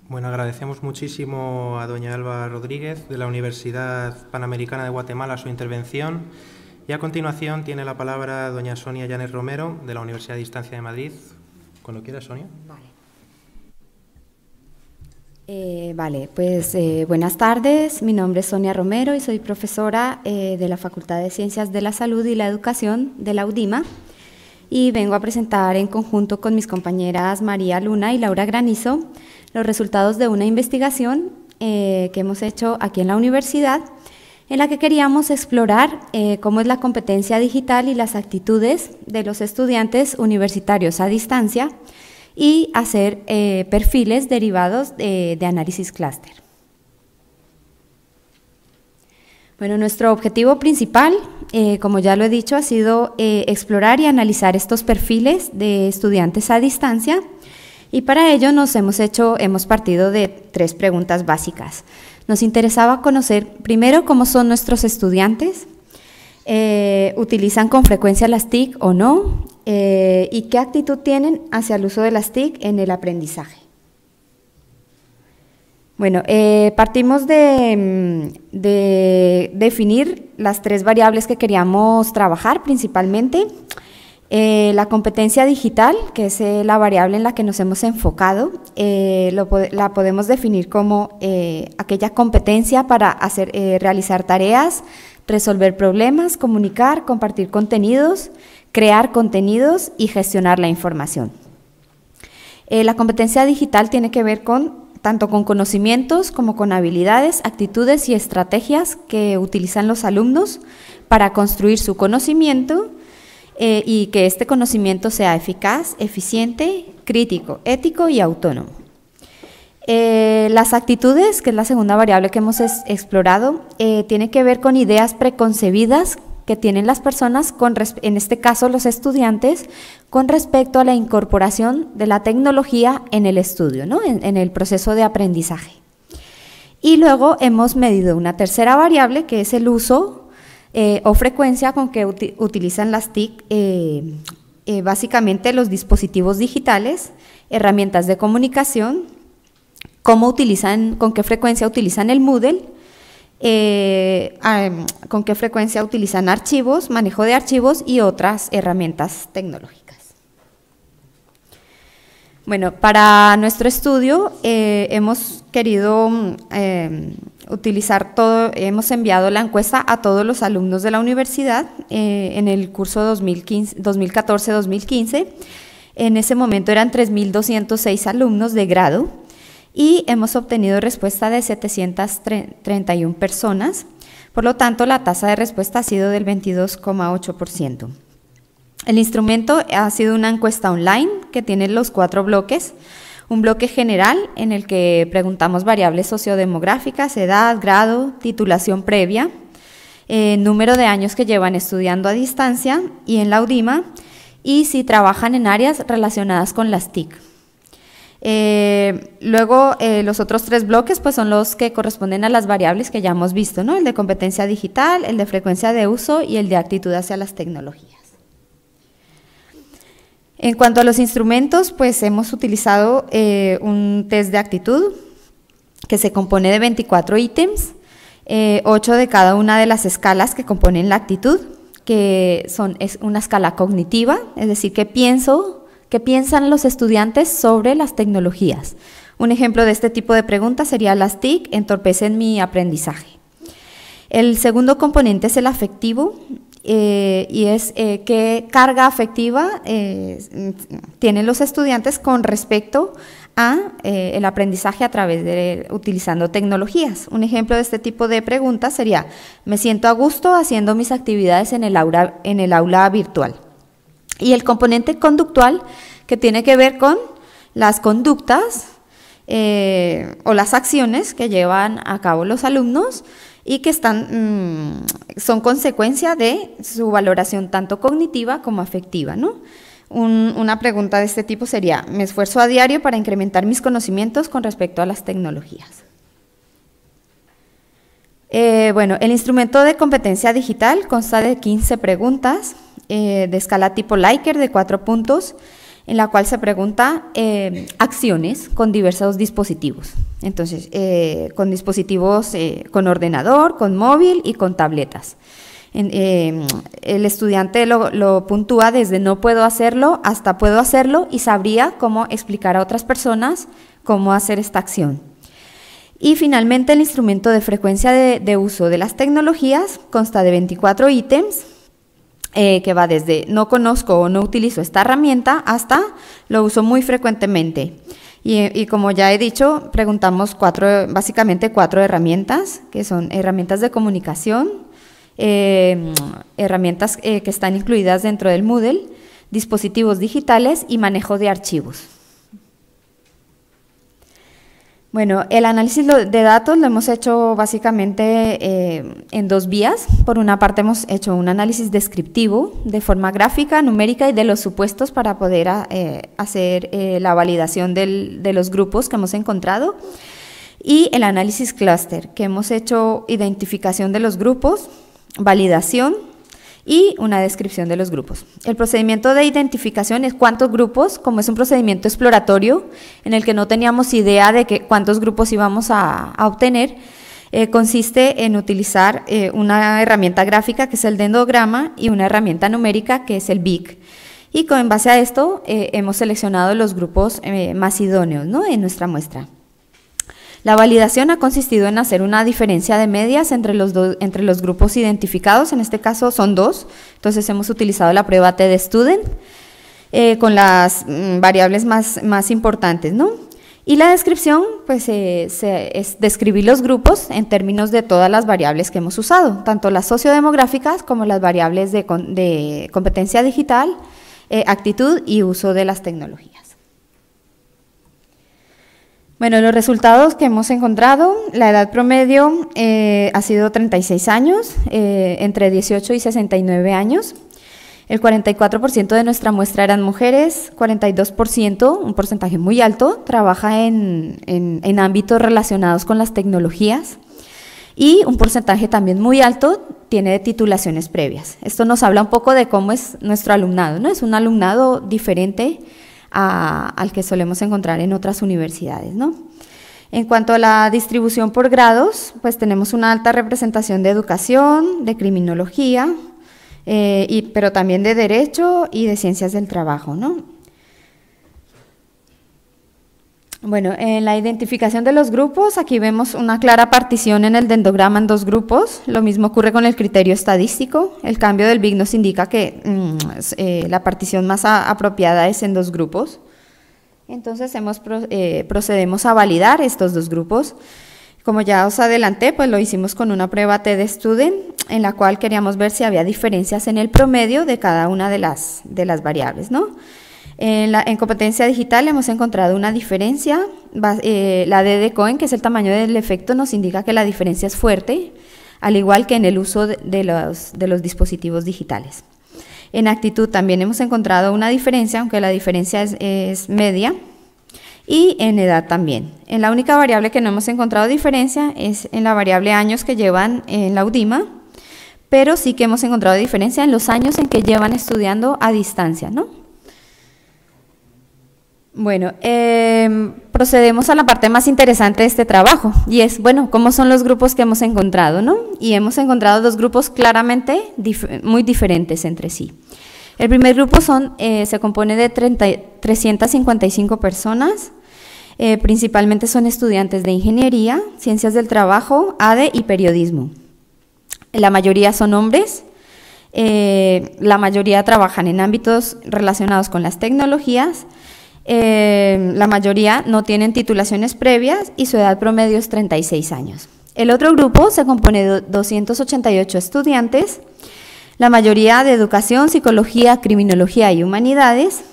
Bueno, agradecemos muchísimo a doña Alba Rodríguez de la Universidad Panamericana de Guatemala su intervención y a continuación tiene la palabra doña Sonia Llanes Romero de la Universidad de Distancia de Madrid. Cuando quiera, Sonia. Buenas tardes, mi nombre es Sonia Romero y soy profesora de la Facultad de Ciencias de la Salud y la Educación de la UDIMA y vengo a presentar en conjunto con mis compañeras María Luna y Laura Granizo los resultados de una investigación que hemos hecho aquí en la universidad en la que queríamos explorar cómo es la competencia digital y las actitudes de los estudiantes universitarios a distancia y hacer perfiles derivados de análisis clúster. Bueno, nuestro objetivo principal, como ya lo he dicho, ha sido explorar y analizar estos perfiles de estudiantes a distancia y para ello hemos partido de 3 preguntas básicas. Nos interesaba conocer primero cómo son nuestros estudiantes, utilizan con frecuencia las TIC o no, y qué actitud tienen hacia el uso de las TIC en el aprendizaje. Bueno, partimos de definir las 3 variables que queríamos trabajar principalmente. La competencia digital, que es la variable en la que nos hemos enfocado, la podemos definir como aquella competencia para realizar tareas, resolver problemas, comunicar, compartir contenidos, crear contenidos y gestionar la información. La competencia digital tiene que ver tanto con conocimientos como con habilidades, actitudes y estrategias que utilizan los alumnos para construir su conocimiento y que este conocimiento sea eficaz, eficiente, crítico, ético y autónomo. Las actitudes, que es la segunda variable que hemos explorado, tiene que ver con ideas preconcebidas que tienen las personas, en este caso los estudiantes, con respecto a la incorporación de la tecnología en el estudio, ¿no? en el proceso de aprendizaje. Y luego hemos medido una tercera variable, que es el uso o frecuencia con que utilizan las TIC, básicamente los dispositivos digitales, herramientas de comunicación, con qué frecuencia utilizan el Moodle, con qué frecuencia utilizan archivos, manejo de archivos y otras herramientas tecnológicas. Bueno, para nuestro estudio hemos querido hemos enviado la encuesta a todos los alumnos de la universidad en el curso 2014-2015. En ese momento eran 3.206 alumnos de grado y hemos obtenido respuesta de 731 personas, por lo tanto la tasa de respuesta ha sido del 22,8%. El instrumento ha sido una encuesta online que tiene los 4 bloques, un bloque general en el que preguntamos variables sociodemográficas, edad, grado, titulación previa, número de años que llevan estudiando a distancia y en la UDIMA, y si trabajan en áreas relacionadas con las TIC. Luego los otros 3 bloques pues son los que corresponden a las variables que ya hemos visto, ¿no? El de competencia digital, el de frecuencia de uso y el de actitud hacia las tecnologías. En cuanto a los instrumentos, pues hemos utilizado un test de actitud que se compone de 24 ítems, 8 de cada una de las escalas que componen la actitud, que es una escala cognitiva, es decir, ¿qué piensan los estudiantes sobre las tecnologías? Un ejemplo de este tipo de preguntas sería: las TIC entorpecen mi aprendizaje. El segundo componente es el afectivo, y es qué carga afectiva tienen los estudiantes con respecto a el aprendizaje utilizando tecnologías. Un ejemplo de este tipo de preguntas sería: me siento a gusto haciendo mis actividades en el aula virtual. Y el componente conductual, que tiene que ver con las conductas o las acciones que llevan a cabo los alumnos y que son consecuencia de su valoración tanto cognitiva como afectiva, ¿no? Una pregunta de este tipo sería: me esfuerzo a diario para incrementar mis conocimientos con respecto a las tecnologías. Bueno, el instrumento de competencia digital consta de 15 preguntas de escala tipo Likert de 4 puntos, en la cual se pregunta acciones con diversos dispositivos. Entonces, con dispositivos con ordenador, con móvil y con tabletas. El estudiante lo puntúa desde no puedo hacerlo hasta puedo hacerlo y sabría cómo explicar a otras personas cómo hacer esta acción. Y finalmente el instrumento de frecuencia de uso de las tecnologías consta de 24 ítems, que va desde no conozco o no utilizo esta herramienta hasta lo uso muy frecuentemente. Y como ya he dicho, preguntamos básicamente cuatro herramientas, que son herramientas de comunicación, herramientas que están incluidas dentro del Moodle, dispositivos digitales y manejo de archivos. Bueno, el análisis de datos lo hemos hecho básicamente en dos vías. Por una parte hemos hecho un análisis descriptivo de forma gráfica, numérica y de los supuestos para poder hacer la validación de los grupos que hemos encontrado. Y el análisis clúster, que hemos hecho identificación de los grupos, validación y una descripción de los grupos. El procedimiento de identificación es cuántos grupos, como es un procedimiento exploratorio en el que no teníamos idea de cuántos grupos íbamos a obtener, consiste en utilizar una herramienta gráfica que es el dendrograma y una herramienta numérica que es el BIC. Y en base a esto hemos seleccionado los grupos más idóneos, ¿no?, en nuestra muestra. La validación ha consistido en hacer una diferencia de medias entre los grupos identificados, en este caso son dos, entonces hemos utilizado la prueba TD-Student con las variables más importantes, ¿no? Y la descripción, pues, es describir los grupos en términos de todas las variables que hemos usado, tanto las sociodemográficas como las variables de competencia digital, actitud y uso de las tecnologías. Bueno, los resultados que hemos encontrado, la edad promedio ha sido 36 años, entre 18 y 69 años. El 44% de nuestra muestra eran mujeres, 42%, un porcentaje muy alto, trabaja en ámbitos relacionados con las tecnologías y un porcentaje también muy alto tiene titulaciones previas. Esto nos habla un poco de cómo es nuestro alumnado, ¿no? Es un alumnado diferente al que solemos encontrar en otras universidades, ¿no? En cuanto a la distribución por grados, pues tenemos una alta representación de educación, de criminología, pero también de derecho y de ciencias del trabajo, ¿no? Bueno, en la identificación de los grupos, aquí vemos una clara partición en el dendrograma en dos grupos. Lo mismo ocurre con el criterio estadístico. El cambio del BIC nos indica que la partición más apropiada es en dos grupos. Entonces procedemos a validar estos dos grupos. Como ya os adelanté, pues lo hicimos con una prueba TD-Student, en la cual queríamos ver si había diferencias en el promedio de cada una de las variables, ¿no? En competencia digital hemos encontrado una diferencia, la D de Cohen, que es el tamaño del efecto, nos indica que la diferencia es fuerte, al igual que en el uso de los dispositivos digitales. En actitud también hemos encontrado una diferencia, aunque la diferencia es media, y en edad también. En la única variable que no hemos encontrado diferencia es en la variable años que llevan en la UDIMA, pero sí que hemos encontrado diferencia en los años en que llevan estudiando a distancia, ¿no? Bueno, procedemos a la parte más interesante de este trabajo y es, bueno, ¿cómo son los grupos que hemos encontrado, no? Y hemos encontrado dos grupos claramente muy diferentes entre sí. El primer grupo se compone de 355 personas, principalmente son estudiantes de ingeniería, ciencias del trabajo, ADE y periodismo. La mayoría son hombres, la mayoría trabajan en ámbitos relacionados con las tecnologías. La mayoría no tienen titulaciones previas y su edad promedio es 36 años. El otro grupo se compone de 288 estudiantes, la mayoría de educación, psicología, criminología y humanidades,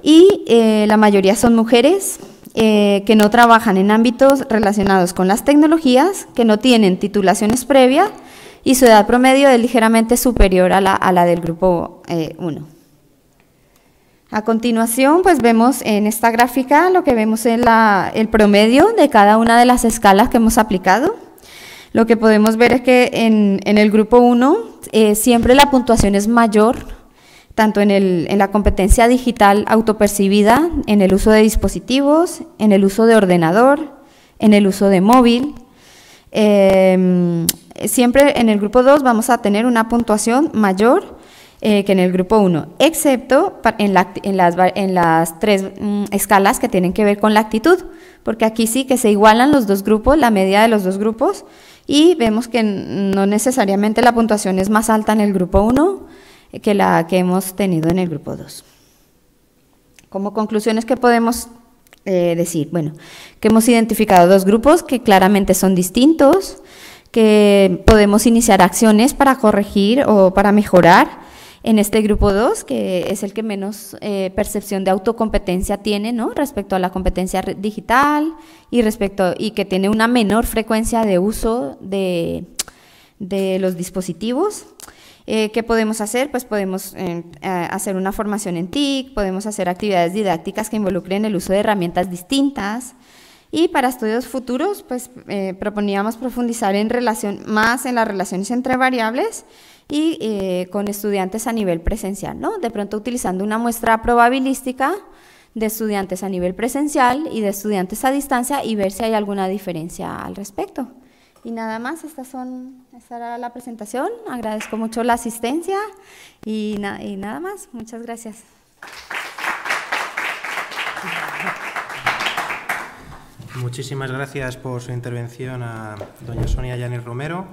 y la mayoría son mujeres que no trabajan en ámbitos relacionados con las tecnologías, que no tienen titulaciones previas y su edad promedio es ligeramente superior a la del grupo 1. A continuación, pues vemos en esta gráfica lo que vemos es el promedio de cada una de las escalas que hemos aplicado. Lo que podemos ver es que en el grupo 1 siempre la puntuación es mayor tanto en la competencia digital autopercibida, en el uso de dispositivos, en el uso de ordenador, en el uso de móvil. Siempre en el grupo 2 vamos a tener una puntuación mayor que en el grupo 1, excepto en las 3 escalas que tienen que ver con la actitud, porque aquí sí que se igualan los dos grupos, la media de los dos grupos, y vemos que no necesariamente la puntuación es más alta en el grupo 1 que la que hemos tenido en el grupo 2. Como conclusiones, ¿qué podemos decir? Bueno, que hemos identificado dos grupos que claramente son distintos, que podemos iniciar acciones para corregir o para mejorar en este grupo 2, que es el que menos percepción de autocompetencia tiene, ¿no?, respecto a la competencia digital y que tiene una menor frecuencia de uso de los dispositivos. ¿Qué podemos hacer? Pues podemos hacer una formación en TIC, podemos hacer actividades didácticas que involucren el uso de herramientas distintas. Y para estudios futuros, pues proponíamos profundizar más en las relaciones entre variables y con estudiantes a nivel presencial, ¿no? De pronto utilizando una muestra probabilística de estudiantes a nivel presencial y de estudiantes a distancia y ver si hay alguna diferencia al respecto. Y nada más, esta era la presentación. Agradezco mucho la asistencia y nada más. Muchas gracias. Muchísimas gracias por su intervención a doña Sonia Llanes Romero.